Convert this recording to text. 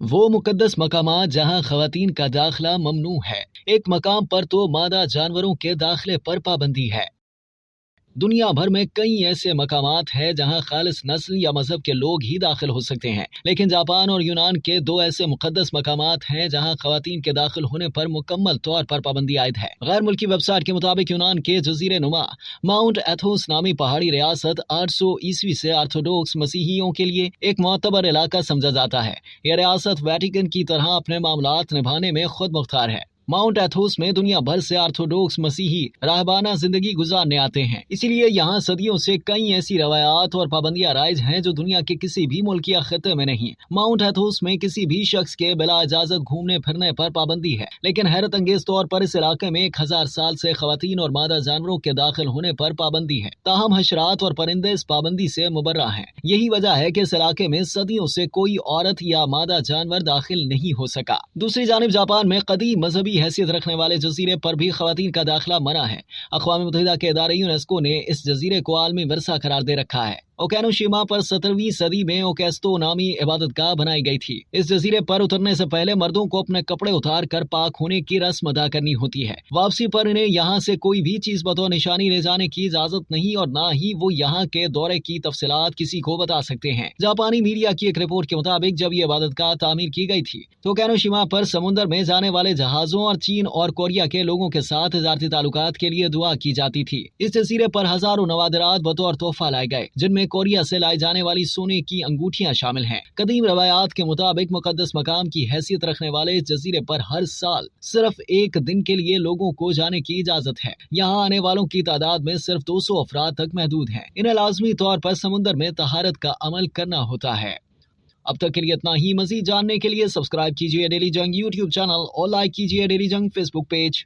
वो मुकद्दस मकामात जहां खवातीन का दाखिला ममनू है। एक मकाम पर तो मादा जानवरों के दाखिले पर पाबंदी है। दुनिया भर में कई ऐसे मकामात हैं जहां खालिस नस्ल या मजहब के लोग ही दाखिल हो सकते हैं, लेकिन जापान और यूनान के दो ऐसे मुकद्दस मकामात हैं जहां खवातीन के दाखिल होने पर मुकम्मल तौर पर पाबंदी आयद है। गैर मुल्की वेबसाइट के मुताबिक यूनान के जजीरे नुमा माउंट एथोस नामी पहाड़ी रियासत 800 ईस्वी से ऑर्थोडॉक्स मसीहियों के लिए एक मोतबर इलाका समझा जाता है। यह रियासत वेटिकन की तरह अपने मामलात निभाने में खुद मुख्तार है। माउंट एथोस में दुनिया भर से ऑर्थोडॉक्स मसीही राहबाना जिंदगी गुजारने आते हैं, इसीलिए यहाँ सदियों से कई ऐसी रवायात और पाबंदियां राइज हैं जो दुनिया के किसी भी मुल्क या खिते में नहीं। माउंट एथोस में किसी भी शख्स के बिला इजाजत घूमने फिरने पर पाबंदी है, लेकिन हैरत अंगेज तौर पर इस इलाके में 1000 साल से खवातीन और मादा जानवरों के दाखिल होने पर पाबंदी है। ताहम हशरात और परिंदे इस पाबंदी से मुबर्रा हैं। यही वजह है कि इस इलाके में सदियों से कोई औरत या मादा जानवर दाखिल नहीं हो सका। दूसरी जानिब जापान में कदीम मजहबी हैसियत रखने वाले जजीरे पर भी खवातीन का दाखिला मना है। अक़वाम मुत्तहिदा के इदारे यूनेस्को ने इस जजीरे को आलमी विरसा करार दे रखा है। ओकेनोशिमा पर 17वीं सदी में ओकेस्टो नामी इबादतगाह बनाई गई थी। इस जजीरे पर उतरने से पहले मर्दों को अपने कपड़े उतार कर पाक होने की रस्म अदा करनी होती है। वापसी पर इन्हें यहाँ से कोई भी चीज बतौर निशानी ले जाने की इजाजत नहीं और न ही वो यहाँ के दौरे की तफसीलात किसी को बता सकते हैं। जापानी मीडिया की एक रिपोर्ट के मुताबिक जब ये इबादतगाह तामीर की गई थी तो ओकेनोशिमा पर समुद्र में जाने वाले जहाजों और चीन और कोरिया के लोगों के साथ तिजारती ताल्लुकात के लिए दुआ की जाती थी। इस जजीरे पर हजारों नवादिरात बतौर तोहफा लाए गए, जिनमें कोरिया से लाई जाने वाली सोने की अंगूठियां शामिल हैं। कदीम रवायात के मुताबिक मुकद्दस मकाम की हैसियत रखने वाले इस जजीरे पर हर साल सिर्फ एक दिन के लिए लोगों को जाने की इजाजत है। यहाँ आने वालों की तादाद में सिर्फ 200 अफराद तक महदूद है। इन्हें लाजमी तौर पर समुद्र में तहारत का अमल करना होता है। अब तक के लिए इतना ही। मजीद जानने के लिए सब्सक्राइब कीजिए डेली जंग यूट्यूब चैनल और लाइक कीजिए डेली जंग फेसबुक पेज।